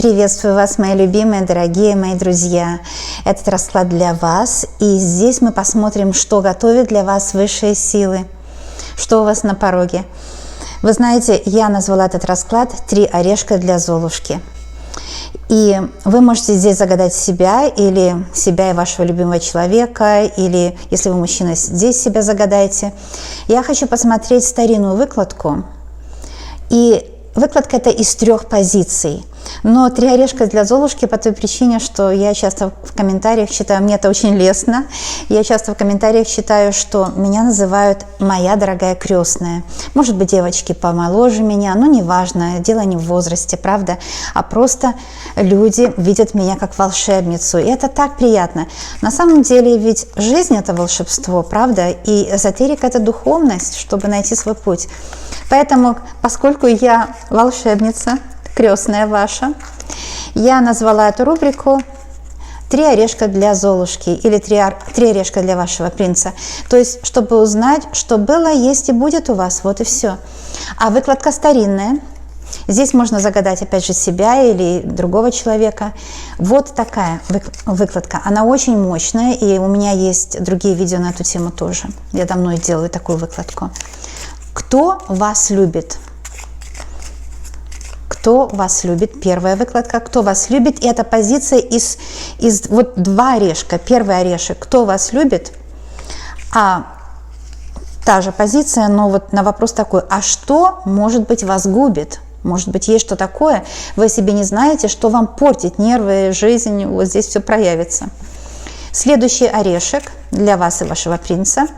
Приветствую вас, мои любимые, дорогие мои друзья. Этот расклад для вас, и здесь мы посмотрим, что готовит для вас высшие силы, что у вас на пороге. Вы знаете, я назвала этот расклад «Три орешка для Золушки». И вы можете здесь загадать себя или себя и вашего любимого человека, или если вы мужчина, здесь себя загадаете. Я хочу посмотреть старинную выкладку, и выкладка это из 3 позиций. Но 3 орешка для Золушки по той причине, что я часто в комментариях читаю, мне это очень лестно, я часто в комментариях читаю, что меня называют «моя дорогая крестная». Может быть, девочки помоложе меня, но неважно, дело не в возрасте, правда, а просто люди видят меня как волшебницу, и это так приятно. На самом деле ведь жизнь – это волшебство, правда, и эзотерика – это духовность, чтобы найти свой путь. Поэтому, поскольку я волшебница, крестная ваша, я назвала эту рубрику «Три орешка для Золушки» или «Три орешка для вашего принца». То есть, чтобы узнать, что было, есть и будет у вас, вот и все. А выкладка старинная. Здесь можно загадать, опять же, себя или другого человека. Вот такая выкладка. Она очень мощная, и у меня есть другие видео на эту тему тоже. Я давно делаю такую выкладку. Кто вас любит? Кто вас любит? Первая выкладка. Кто вас любит? И эта позиция из вот 2 орешка. Первый орешек. Кто вас любит? А та же позиция, но вот на вопрос такой. А что, может быть, вас губит? Может быть, есть что такое? Вы о себе не знаете, что вам портит нервы, жизнь. Вот здесь все проявится. Следующий орешек для вас и вашего принца.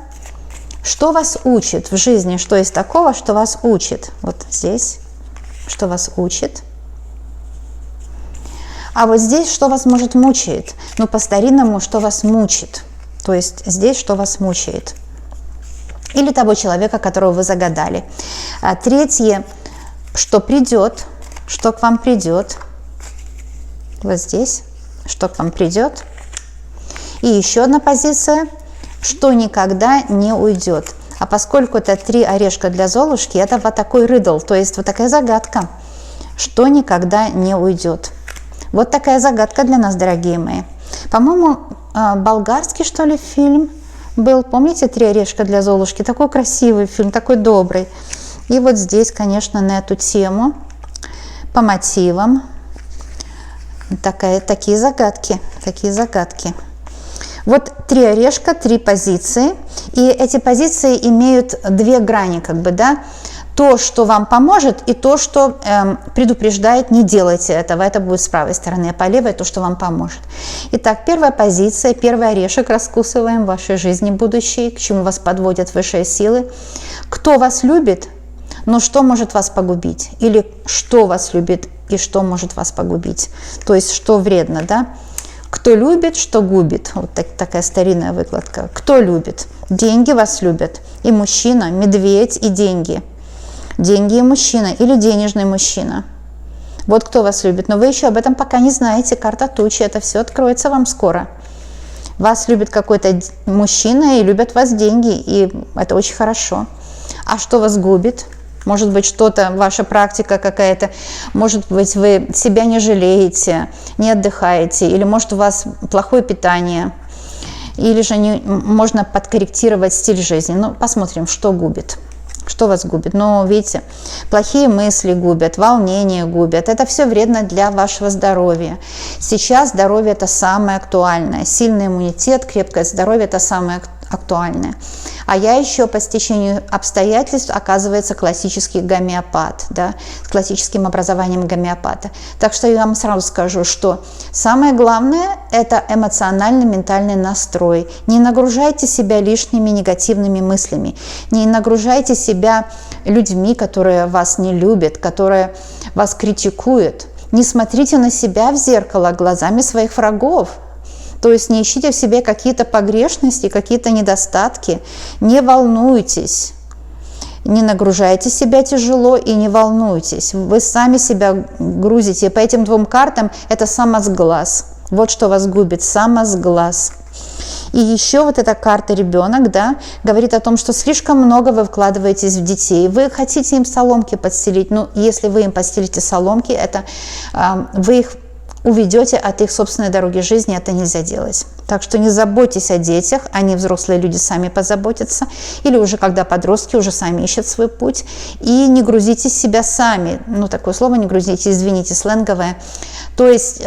Что вас учит в жизни? Что есть такого, что вас учит? Вот здесь. Что вас учит. А вот здесь, что вас, может, мучает. Ну, по-старинному, что вас мучит. То есть здесь, что вас мучает. Или того человека, которого вы загадали. Третье, что придет, что к вам придет. Вот здесь, что к вам придет. И еще одна позиция, что никогда не уйдет. А поскольку это 3 орешка для Золушки, это вот такой ридл, то есть вот такая загадка, что никогда не уйдет. Вот такая загадка для нас, дорогие мои. По-моему, болгарский, что ли, фильм был. Помните «Три орешка для Золушки»? Такой красивый фильм, такой добрый. И вот здесь, конечно, на эту тему, по мотивам, такие загадки. Вот 3 орешка, 3 позиции, и эти позиции имеют 2 грани, как бы, да, то, что вам поможет, и то, что предупреждает, не делайте этого, это будет с правой стороны, а по левой то, что вам поможет. Итак, первая позиция, первый орешек раскусываем в вашей жизни будущей, к чему вас подводят высшие силы. Кто вас любит, но что может вас погубить, или что вас любит и что может вас погубить, то есть что вредно, да. Кто любит, что губит. Вот такая старинная выкладка. Кто любит? Деньги вас любят. И мужчина, медведь и деньги. Деньги и мужчина. Или денежный мужчина. Вот кто вас любит. Но вы еще об этом пока не знаете. Карта тучи. Это все откроется вам скоро. Вас любит какой-то мужчина и любят вас деньги. И это очень хорошо. А что вас губит? Может быть, что-то, ваша практика какая-то, может быть, вы себя не жалеете, не отдыхаете, или может у вас плохое питание, или же можно подкорректировать стиль жизни. Ну, посмотрим, что губит, что вас губит. Но, видите, плохие мысли губят, волнение губят. Это все вредно для вашего здоровья. Сейчас здоровье – это самое актуальное. Сильный иммунитет, крепкое здоровье – это самое актуальное. А я еще по стечению обстоятельств, оказывается, классический гомеопат, да, с классическим образованием гомеопата. Так что я вам сразу скажу, что самое главное – это эмоциональный, ментальный настрой. Не нагружайте себя лишними негативными мыслями, не нагружайте себя людьми, которые вас не любят, которые вас критикуют. Не смотрите на себя в зеркало глазами своих врагов. То есть не ищите в себе какие-то погрешности, какие-то недостатки. Не волнуйтесь, не нагружайте себя тяжело и не волнуйтесь. Вы сами себя грузите. По этим 2 картам это самосглаз. Вот что вас губит, самосглаз. И еще вот эта карта ребенок, да, говорит о том, что слишком много вы вкладываетесь в детей. Вы хотите им соломки подстелить, но если вы им подстелите соломки, это вы их уведете от их собственной дороги жизни, это нельзя делать. Так что не заботьтесь о детях, они, взрослые люди, сами позаботятся, или уже когда подростки уже сами ищут свой путь, и не грузите себя сами, ну такое слово не грузите, извините, сленговое, то есть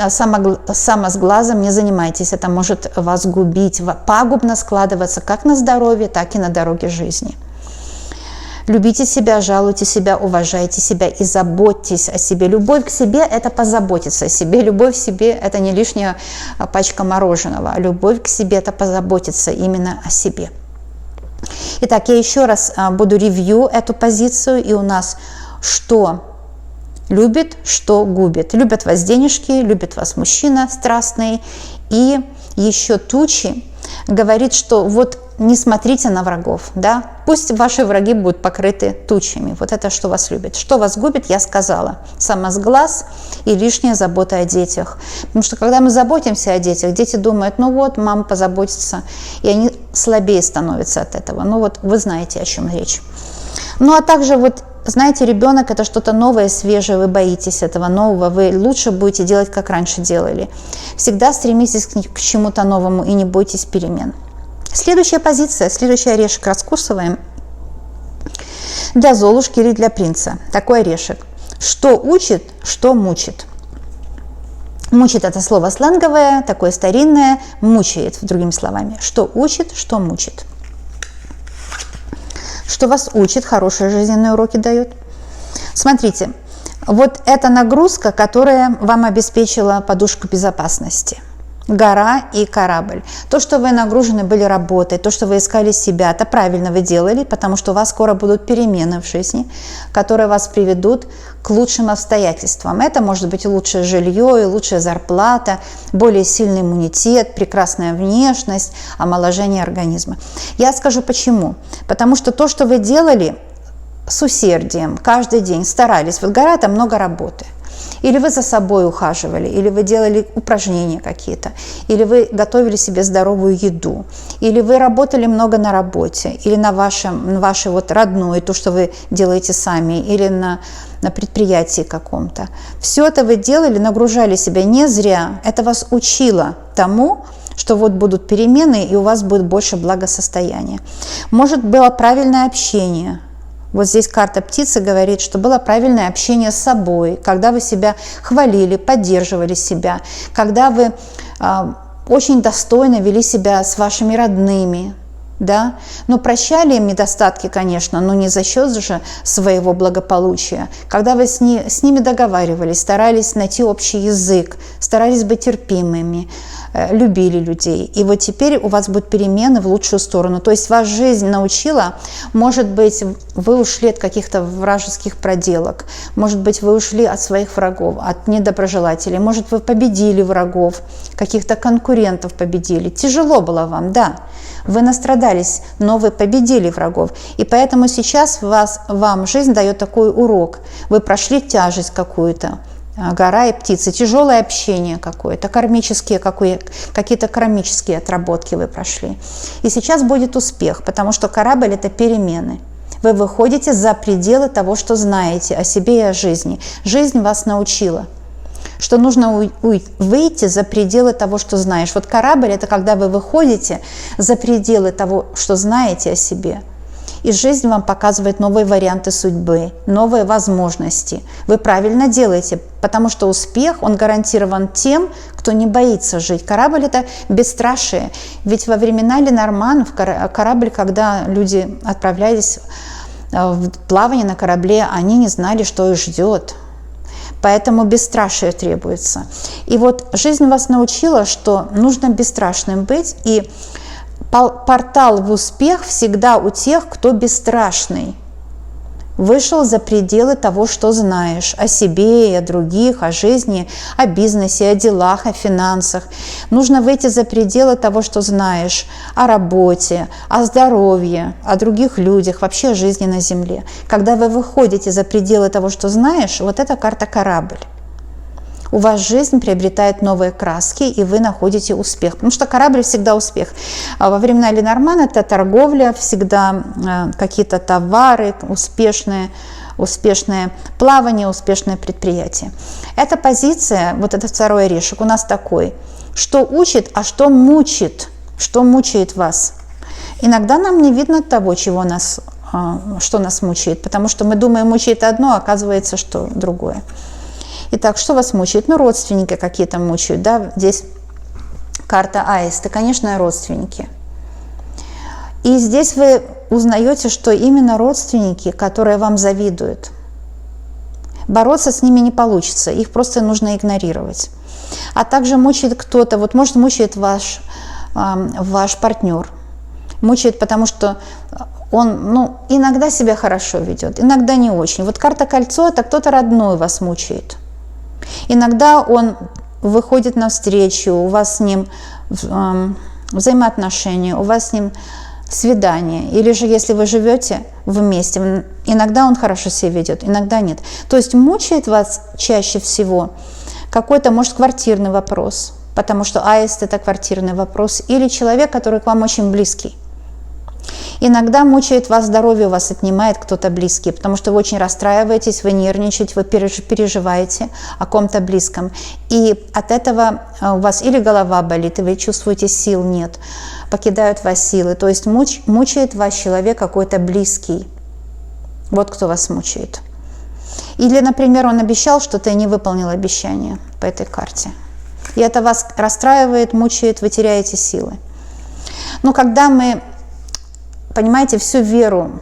самосглазом не занимайтесь, это может вас губить, пагубно складываться как на здоровье, так и на дороге жизни. Любите себя, жалуйте себя, уважайте себя и заботьтесь о себе. Любовь к себе – это позаботиться о себе. Любовь к себе – это не лишняя пачка мороженого. Любовь к себе – это позаботиться именно о себе. Итак, я еще раз буду ревью эту позицию. И у нас что любит, что губит. Любят вас денежки, любит вас мужчина страстный. И еще тучи говорит, что вот не смотрите на врагов, да, пусть ваши враги будут покрыты тучами, вот это что вас любит. Что вас губит, я сказала, самосглаз и лишняя забота о детях, потому что когда мы заботимся о детях, дети думают, ну вот, мама позаботится, и они слабее становятся от этого, ну вот вы знаете, о чем речь. Ну а также вот, знаете, ребенок – это что-то новое, свежее, вы боитесь этого нового, вы лучше будете делать, как раньше делали. Всегда стремитесь к чему-то новому и не бойтесь перемен. Следующая позиция, следующий орешек раскусываем. Для Золушки или для принца. Такой орешек. Что учит, что мучит. Мучит – это слово сленговое, такое старинное, мучает, другими словами. Что учит, что мучит. Что вас учит, хорошие жизненные уроки дает. Смотрите, вот эта нагрузка, которая вам обеспечила подушку безопасности. Гора и корабль. То, что вы нагружены были работой, то, что вы искали себя, это правильно вы делали, потому что у вас скоро будут перемены в жизни, которые вас приведут к лучшим обстоятельствам. Это может быть и лучшее жилье, и лучшая зарплата, более сильный иммунитет, прекрасная внешность, омоложение организма. Я скажу почему. Потому что то, что вы делали с усердием, каждый день старались, вот гора – это много работы. Или вы за собой ухаживали, или вы делали упражнения какие-то, или вы готовили себе здоровую еду, или вы работали много на работе, или на вашей вот родной, то, что вы делаете сами, или на предприятии каком-то. Все это вы делали, нагружали себя не зря. Это вас учило тому, что вот будут перемены, и у вас будет больше благосостояния. Может, было правильное общение. Вот здесь карта птицы говорит, что было правильное общение с собой, когда вы себя хвалили, поддерживали себя, когда вы очень достойно вели себя с вашими родными, да, но прощали им недостатки, конечно, но не за счет же своего благополучия. Когда вы с ними договаривались, старались найти общий язык, старались быть терпимыми, любили людей. И вот теперь у вас будут перемены в лучшую сторону. То есть ваша жизнь научила, может быть, вы ушли от каких-то вражеских проделок, может быть, вы ушли от своих врагов, от недоброжелателей, может, вы победили врагов, каких-то конкурентов победили. Тяжело было вам, да. Вы настрадались, но вы победили врагов. И поэтому сейчас вам жизнь дает такой урок. Вы прошли тяжесть какую-то, гора и птицы, тяжелое общение какое-то, какие-то кармические отработки вы прошли. И сейчас будет успех, потому что корабль – это перемены. Вы выходите за пределы того, что знаете о себе и о жизни. Жизнь вас научила, что нужно выйти за пределы того, что знаешь. Вот корабль – это когда вы выходите за пределы того, что знаете о себе. И жизнь вам показывает новые варианты судьбы, новые возможности. Вы правильно делаете, потому что успех, он гарантирован тем, кто не боится жить. Корабль – это бесстрашие. Ведь во времена Ленорман корабль, когда люди отправлялись в плавание на корабле, они не знали, что их ждет. Поэтому бесстрашие требуется. И вот жизнь вас научила, что нужно бесстрашным быть, и портал в успех всегда у тех, кто бесстрашный. Вышел за пределы того, что знаешь о себе и о других, о жизни, о бизнесе, о делах, о финансах. Нужно выйти за пределы того, что знаешь о работе, о здоровье, о других людях, вообще о жизни на земле. Когда вы выходите за пределы того, что знаешь, вот эта карта корабль. у вас жизнь приобретает новые краски, и вы находите успех. Потому что корабль всегда успех. Во времена Ленорман это торговля, всегда какие-то товары, успешные плавание, успешное предприятие. Эта позиция, вот этот второй орешек у нас такой, что учит, а что мучит, что мучает вас. Иногда нам не видно того, что нас мучает, потому что мы думаем, мучает одно, а оказывается, что другое. Итак, что вас мучает? Ну, родственники какие-то мучают, да, здесь карта аиста, конечно, родственники. И здесь вы узнаете, что именно родственники, которые вам завидуют. Бороться с ними не получится, их просто нужно игнорировать. А также мучает кто-то, вот может мучает ваш партнер. Мучает, потому что он, иногда себя хорошо ведет, иногда не очень. Вот карта кольцо – это кто-то родной вас мучает. Иногда он выходит навстречу, у вас с ним взаимоотношения, у вас с ним свидание. Или же, если вы живете вместе, иногда он хорошо себя ведет, иногда нет. То есть мучает вас чаще всего какой-то, может, квартирный вопрос, потому что аист – это квартирный вопрос, или человек, который к вам очень близкий. Иногда мучает вас здоровье, у вас отнимает кто-то близкий, потому что вы очень расстраиваетесь, вы нервничаете, вы переживаете о ком-то близком. И от этого у вас или голова болит, и вы чувствуете, сил нет, покидают вас силы. То есть мучает вас человек какой-то близкий. Вот кто вас мучает. Или, например, он обещал что-то и не выполнил обещание по этой карте. И это вас расстраивает, мучает, вы теряете силы. Но когда мы, понимаете, всю веру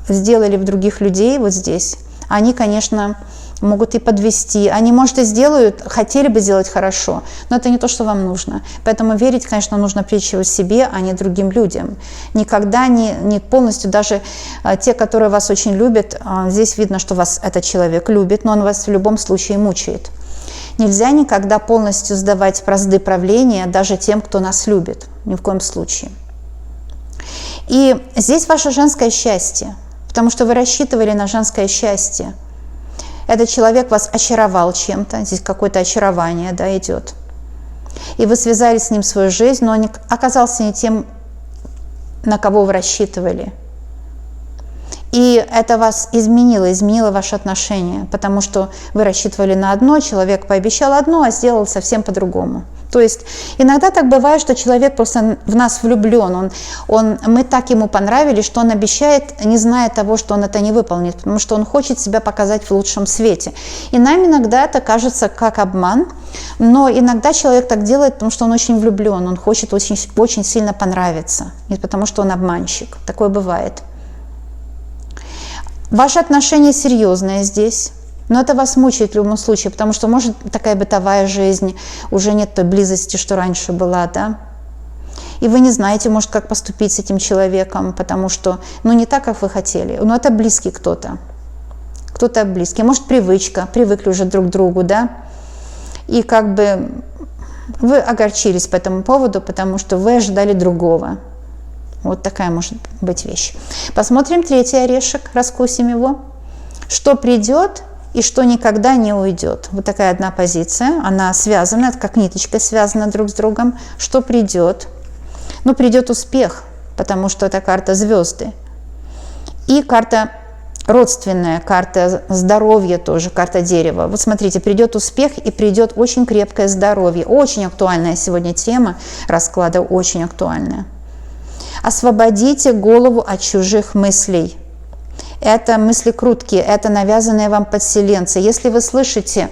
сделали в других людей вот здесь, они, конечно, могут и подвести. Они, может, и сделают, хотели бы сделать хорошо, но это не то, что вам нужно. Поэтому верить, конечно, нужно прежде всего себе, а не другим людям. Никогда не полностью, даже те, которые вас очень любят, здесь видно, что вас этот человек любит, но он вас в любом случае мучает. Нельзя никогда полностью сдавать бразды правления даже тем, кто нас любит. Ни в коем случае. И здесь ваше женское счастье, потому что вы рассчитывали на женское счастье. Этот человек вас очаровал чем-то, здесь какое-то очарование, да, идет. И вы связали с ним свою жизнь, но он оказался не тем, на кого вы рассчитывали. И это вас изменило ваше отношение, потому что вы рассчитывали на одно, человек пообещал одно, а сделал совсем по-другому. То есть иногда так бывает, что человек просто в нас влюблен, мы так ему понравились, что он обещает, не зная того, что он это не выполнит, потому что он хочет себя показать в лучшем свете. И нам иногда это кажется как обман, но иногда человек так делает, потому что он очень влюблен, он хочет очень, очень сильно понравиться, не потому что он обманщик. Такое бывает. Ваши отношения серьезные здесь. Но это вас мучает в любом случае, потому что, может, такая бытовая жизнь, уже нет той близости, что раньше была, да? И вы не знаете, может, как поступить с этим человеком, потому что, не так, как вы хотели. Но это близкий кто-то близкий. Может, привыкли уже друг к другу, да? И как бы вы огорчились по этому поводу, потому что вы ожидали другого. Вот такая может быть вещь. Посмотрим третий орешек, раскусим его. Что придет и что никогда не уйдет. Вот такая одна позиция, она связана, как ниточка связана друг с другом. Что придет? Придет успех, потому что это карта звезды. И карта родственная, карта здоровья тоже, карта дерева. Вот смотрите, придет успех и придет очень крепкое здоровье. Очень актуальная сегодня тема расклада, очень актуальная. Освободите голову от чужих мыслей. Это мысли круткие, это навязанные вам подселенцы. Если вы слышите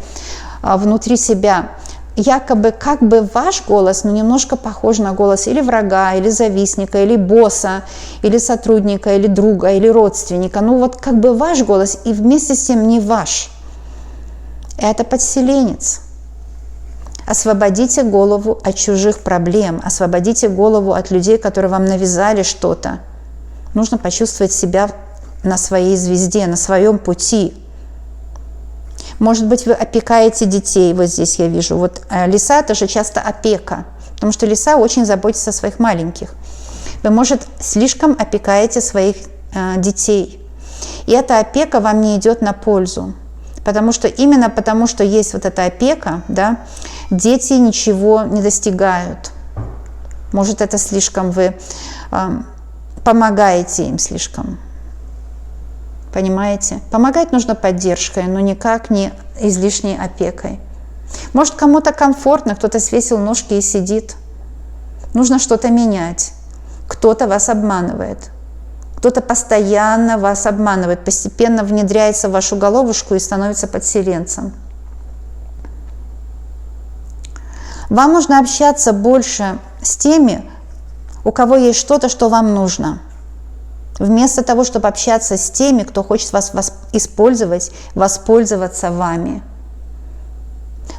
внутри себя якобы как бы ваш голос, но немножко похож на голос или врага, или завистника, или босса, или сотрудника, или друга, или родственника, вот как бы ваш голос и вместе с тем не ваш. Это подселенец. Освободите голову от чужих проблем, освободите голову от людей, которые вам навязали что-то. Нужно почувствовать себя на своей звезде, на своем пути. Может быть, вы опекаете детей, вот здесь я вижу. Вот лиса – это же часто опека, потому что лиса очень заботится о своих маленьких. Вы, может, слишком опекаете своих детей, и эта опека вам не идет на пользу. Именно потому что есть вот эта опека, да, дети ничего не достигают. Может, это слишком вы помогаете им слишком. Понимаете? Помогать нужно поддержкой, но никак не излишней опекой. Может, кому-то комфортно, кто-то свесил ножки и сидит. Нужно что-то менять. Кто-то вас обманывает. Кто-то постоянно вас обманывает, постепенно внедряется в вашу головушку и становится подселенцем. Вам нужно общаться больше с теми, у кого есть что-то, что вам нужно. Вместо того, чтобы общаться с теми, кто хочет вас использовать, воспользоваться вами.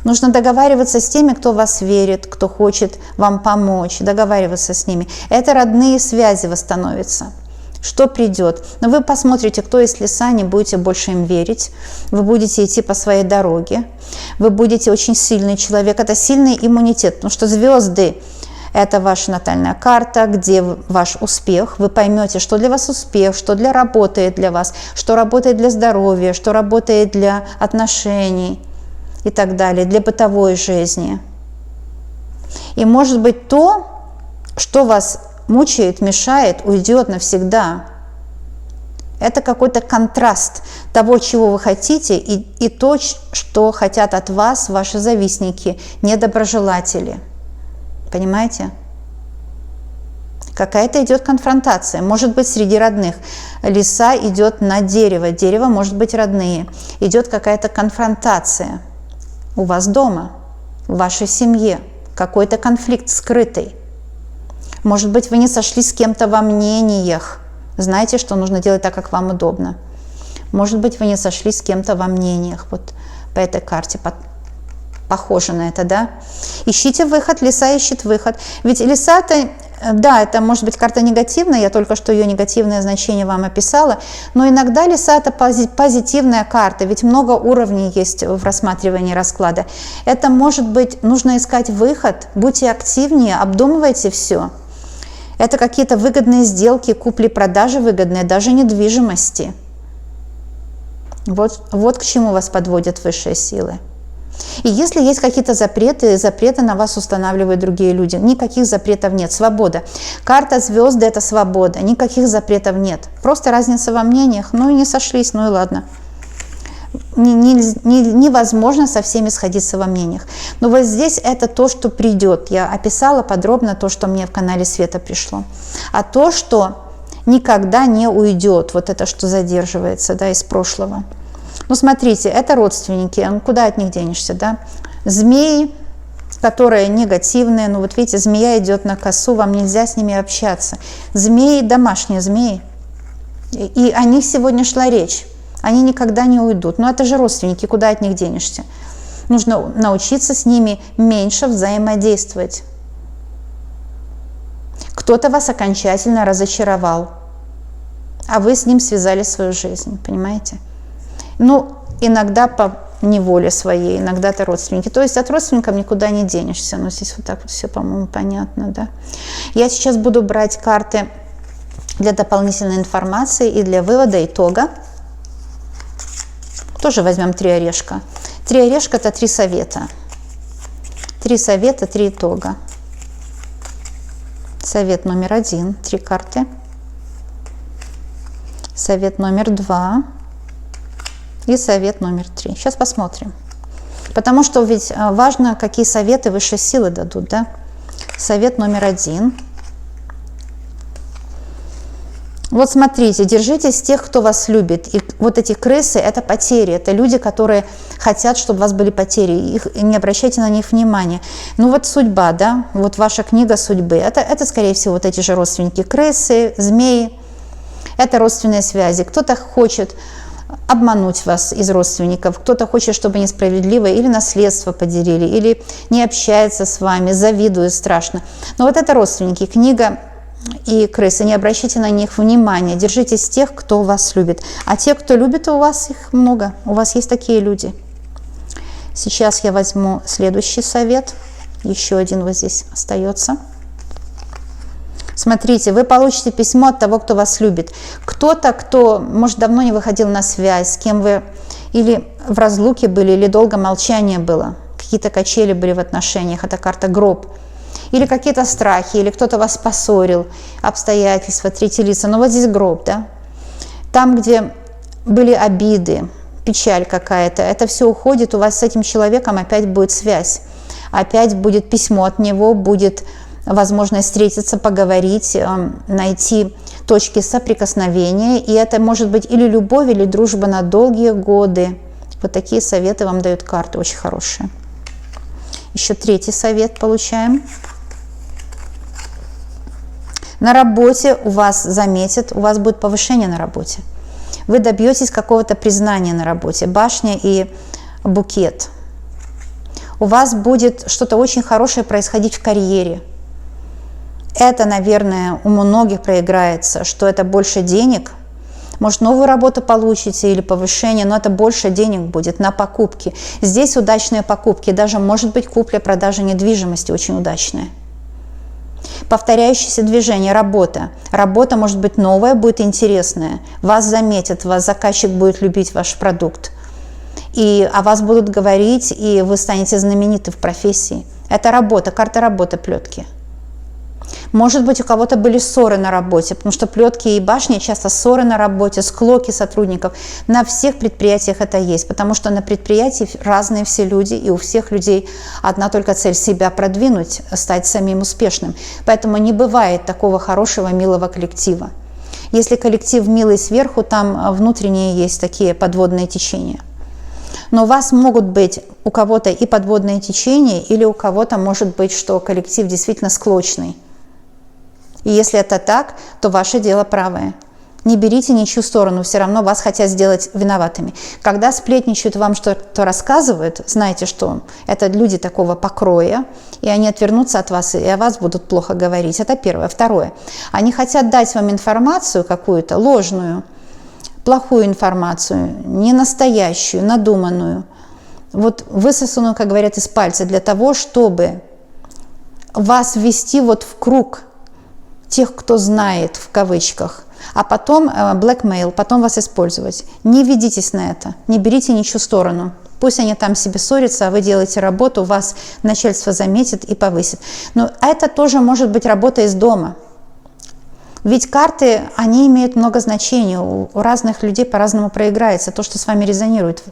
Нужно договариваться с теми, кто в вас верит, кто хочет вам помочь, договариваться с ними. Это родные связи восстановятся. Что придет? Но вы посмотрите, кто из леса, не будете больше им верить. Вы будете идти по своей дороге. Вы будете очень сильный человек. Это сильный иммунитет, потому что звезды – это ваша натальная карта, где ваш успех. Вы поймете, что для вас успех, что работает для вас, что работает для здоровья, что работает для отношений и так далее, для бытовой жизни. И может быть то, что вас мучает, мешает, уйдет навсегда. Это какой-то контраст того, чего вы хотите, и то, что хотят от вас ваши завистники, недоброжелатели. Понимаете? Какая-то идет конфронтация. Может быть, среди родных. Лиса идет на дерево. Дерево может быть родные. Идет какая-то конфронтация. У вас дома, в вашей семье. Какой-то конфликт скрытый. Может быть, вы не сошлись с кем-то во мнениях. Знаете, что нужно делать так, как вам удобно. Может быть, вы не сошлись с кем-то во мнениях. Вот по этой карте похоже на это, да? Ищите выход, лиса ищет выход. Ведь лиса-то, да, это может быть карта негативная, я только что ее негативное значение вам описала, но иногда лиса – это позитивная карта, ведь много уровней есть в рассматривании расклада. Это может быть, нужно искать выход, будьте активнее, обдумывайте все. Это какие-то выгодные сделки, купли-продажи выгодные, даже недвижимости. Вот к чему вас подводят высшие силы. И если есть какие-то запреты на вас устанавливают другие люди. Никаких запретов нет. Свобода. Карта звезды – это свобода. Никаких запретов нет. Просто разница во мнениях. Ну и не сошлись, ну и ладно. Невозможно со всеми сходиться во мнениях. Но вот здесь это то, что придет. Я описала подробно то, что мне в канале Света пришло. А то, что никогда не уйдет, вот это, что задерживается, да, из прошлого. Ну, смотрите, это родственники, куда от них денешься, да? Змеи, которые негативные, ну, вот видите, змея идет на косу, вам нельзя с ними общаться. Змеи, домашние змеи, и о них сегодня шла речь. Они никогда не уйдут. Но это же родственники, куда от них денешься? Нужно научиться с ними меньше взаимодействовать. Кто-то вас окончательно разочаровал, а вы с ним связали свою жизнь, понимаете? Ну, иногда по неволе своей, иногда это родственники. То есть от родственников никуда не денешься. Но здесь вот так вот все, по-моему, понятно, да? Я сейчас буду брать карты для дополнительной информации и для вывода итога. Тоже возьмем 3 орешка. 3 орешка – это 3 совета. 3 совета, 3 итога. Совет номер 1 – 3 карты. Совет номер 2 и совет номер 3. Сейчас посмотрим. Потому что ведь важно, какие советы высшие силы дадут, да? Совет номер 1. Вот смотрите, держитесь тех, кто вас любит. И вот эти крысы – это потери, это люди, которые хотят, чтобы у вас были потери. Не обращайте на них внимания. Ну вот судьба, да, вот ваша книга судьбы. Это скорее всего, вот эти же родственники крысы, змеи. Это родственные связи. Кто-то хочет обмануть вас из родственников, кто-то хочет, чтобы несправедливо или наследство поделили, или не общается с вами, завидует страшно. Но вот это родственники, книга и крысы, не обращайте на них внимания, держитесь тех, кто вас любит. А те, кто любит, у вас их много, у вас есть такие люди. Сейчас я возьму следующий совет, еще один вот здесь остается. Смотрите, вы получите письмо от того, кто вас любит. Кто-то, кто, может, давно не выходил на связь, с кем вы или в разлуке были, или долго молчание было, какие-то качели были в отношениях, это карта гроб. Или какие-то страхи, или кто-то вас поссорил, обстоятельства, третьи лица. Но вот здесь гроб, да? Там, где были обиды, печаль какая-то, это все уходит, у вас с этим человеком опять будет связь. Опять будет письмо от него, будет возможность встретиться, поговорить, найти точки соприкосновения. И это может быть или любовь, или дружба на долгие годы. Вот такие советы вам дают карты, очень хорошие. Еще третий совет получаем. На работе у вас заметят, у вас будет повышение на работе. Вы добьетесь какого-то признания на работе. Башня и букет. У вас будет что-то очень хорошее происходить в карьере. Это, наверное, у многих проиграется, что это больше денег. Может, новую работу получите или повышение, но это больше денег будет на покупки. Здесь удачные покупки, даже может быть купля-продажа недвижимости очень удачная. Повторяющееся движение, работа. Работа может быть новая, будет интересная. Вас заметят, вас заказчик будет любить ваш продукт. И о вас будут говорить, и вы станете знамениты в профессии. Это работа, карта работы, плетки. Может быть, у кого-то были ссоры на работе, потому что плетки и башни часто ссоры на работе, склоки сотрудников. На всех предприятиях это есть, потому что на предприятии разные все люди, и у всех людей одна только цель – себя продвинуть, стать самим успешным. Поэтому не бывает такого хорошего, милого коллектива. Если коллектив милый сверху, там внутренние есть такие подводные течения. Но у вас могут быть у кого-то и подводные течения, или у кого-то может быть, что коллектив действительно склочный. И если это так, то ваше дело правое. Не берите ничью сторону, все равно вас хотят сделать виноватыми. Когда сплетничают, вам что-то рассказывают, знайте, что это люди такого покроя, и они отвернутся от вас, и о вас будут плохо говорить. Это первое. Второе. Они хотят дать вам информацию какую-то ложную, плохую информацию, не настоящую, надуманную, вот высосанную, как говорят, из пальца, для того, чтобы вас ввести вот в круг тех, кто знает, в кавычках, а потом blackmail, потом вас использовать. Не ведитесь на это, не берите ничью сторону. Пусть они там себе ссорятся, а вы делаете работу, вас начальство заметит и повысит. Но это тоже может быть работа из дома. Ведь карты, они имеют много значений, у разных людей по-разному проиграется. То, что с вами резонирует,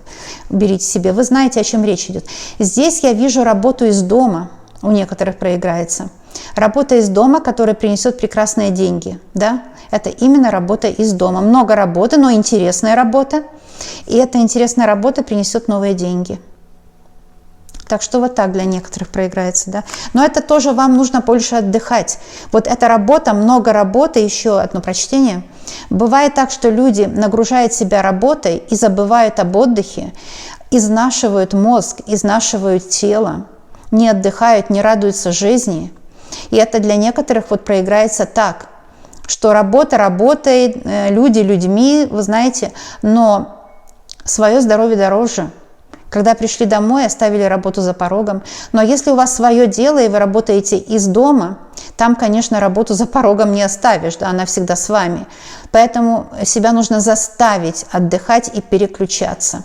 берите себе. Вы знаете, о чем речь идет. Здесь я вижу работу из дома, у некоторых проиграется. Работа из дома, которая принесет прекрасные деньги. Да? Это именно работа из дома. Много работы, но интересная работа. И эта интересная работа принесет новые деньги. Так что вот так для некоторых проиграется, да. Но это тоже вам нужно больше отдыхать. Вот эта работа, много работы, еще одно прочтение. Бывает так, что люди нагружают себя работой и забывают об отдыхе, изнашивают мозг, изнашивают тело, не отдыхают, не радуются жизни. И это для некоторых вот проиграется так, что работа работает, люди людьми, вы знаете, но свое здоровье дороже. Когда пришли домой, оставили работу за порогом. Но если у вас свое дело, и вы работаете из дома, там, конечно, работу за порогом не оставишь, да, она всегда с вами. Поэтому себя нужно заставить отдыхать и переключаться.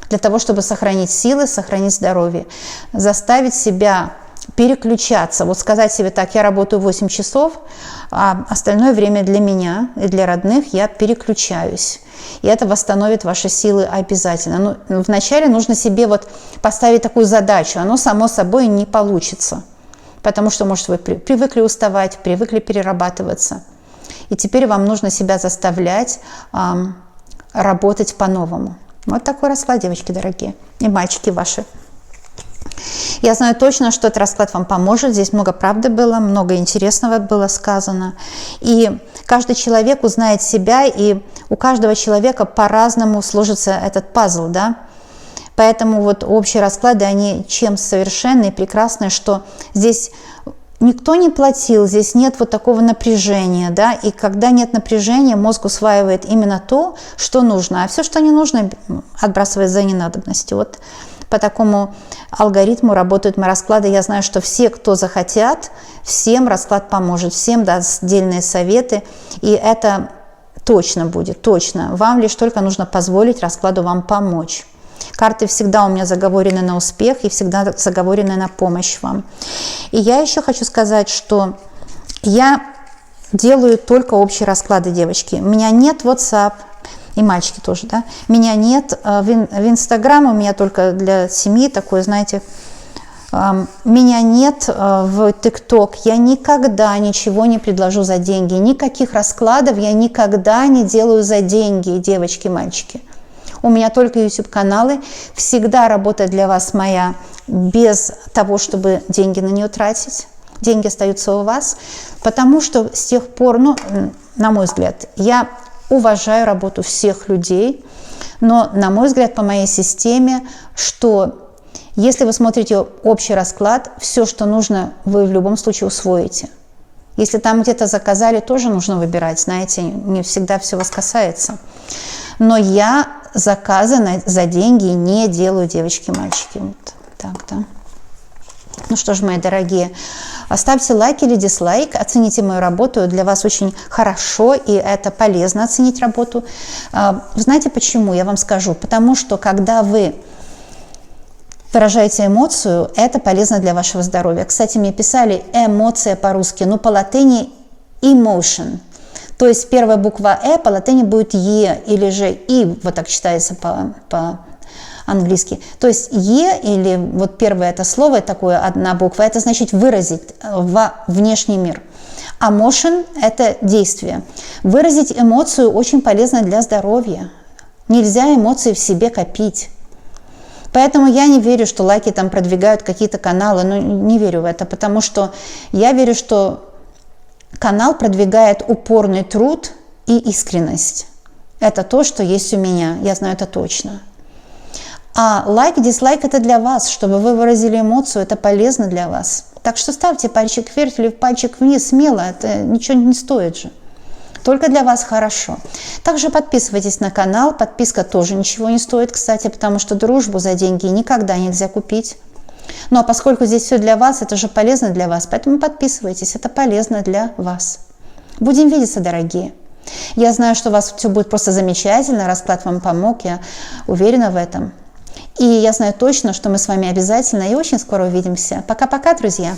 Для того, чтобы сохранить силы, сохранить здоровье. Заставить себя переключаться. Вот сказать себе так: я работаю 8 часов, а остальное время для меня и для родных я переключаюсь. И это восстановит ваши силы обязательно. Но вначале нужно себе вот поставить такую задачу. Оно само собой не получится. Потому что, может, вы привыкли уставать, привыкли перерабатываться. И теперь вам нужно себя заставлять работать по-новому. Вот такой расклад, девочки дорогие. И мальчики ваши. Я знаю точно, что этот расклад вам поможет. Здесь много правды было, много интересного было сказано. И каждый человек узнает себя, и у каждого человека по-разному сложится этот пазл, да. Поэтому вот общие расклады, они чем совершенны и прекрасны, что здесь никто не платил, здесь нет вот такого напряжения, да. И когда нет напряжения, мозг усваивает именно то, что нужно, а все, что не нужно, отбрасывает за ненадобностью. Вот По такому алгоритму работают мои расклады. Я знаю, что все, кто захотят, всем расклад поможет, всем даст отдельные советы. И это точно будет, точно. Вам лишь только нужно позволить раскладу вам помочь. Карты всегда у меня заговорены на успех и всегда заговорены на помощь вам. И я еще хочу сказать, что я делаю только общие расклады, девочки. У меня нет WhatsApp, и мальчики тоже, да. Меня нет в Instagram, у меня только для семьи такое, знаете. Меня нет в TikTok. Я никогда ничего не предложу за деньги. Никаких раскладов я никогда не делаю за деньги, девочки, мальчики. У меня только YouTube-каналы. Всегда работа для вас моя без того, чтобы деньги на нее тратить. Деньги остаются у вас. Потому что с тех пор, ну, на мой взгляд, я уважаю работу всех людей. Но, на мой взгляд, по моей системе, что если вы смотрите общий расклад, все, что нужно, вы в любом случае усвоите. Если там где-то заказали, тоже нужно выбирать. Знаете, не всегда все вас касается. Но я заказы за деньги не делаю, девочки, мальчики. Вот так, да. Ну что ж, мои дорогие, ставьте лайк или дизлайк, оцените мою работу, для вас очень хорошо, и это полезно оценить работу. Знаете почему? Я вам скажу. Потому что, когда вы выражаете эмоцию, это полезно для вашего здоровья. Кстати, мне писали эмоция по-русски, но по латыни emotion. То есть первая буква «э» по латыни будет «е» или же «и», вот так читается по-английски. То есть «е» или вот первое это слово, такое одна буква, это значит выразить во внешний мир. А motion – это действие. Выразить эмоцию очень полезно для здоровья. Нельзя эмоции в себе копить. Поэтому я не верю, что лайки там продвигают какие-то каналы, но не верю в это, потому что я верю, что канал продвигает упорный труд и искренность. Это то, что есть у меня, я знаю это точно. А лайк, дизлайк – это для вас, чтобы вы выразили эмоцию, это полезно для вас. Так что ставьте пальчик вверх или пальчик вниз смело, это ничего не стоит же. Только для вас хорошо. Также подписывайтесь на канал, подписка тоже ничего не стоит, кстати, потому что дружбу за деньги никогда нельзя купить. Ну а поскольку здесь все для вас, это же полезно для вас, поэтому подписывайтесь, это полезно для вас. Будем видеться, дорогие. Я знаю, что у вас все будет просто замечательно, расклад вам помог, я уверена в этом. И я знаю точно, что мы с вами обязательно и очень скоро увидимся. Пока-пока, друзья!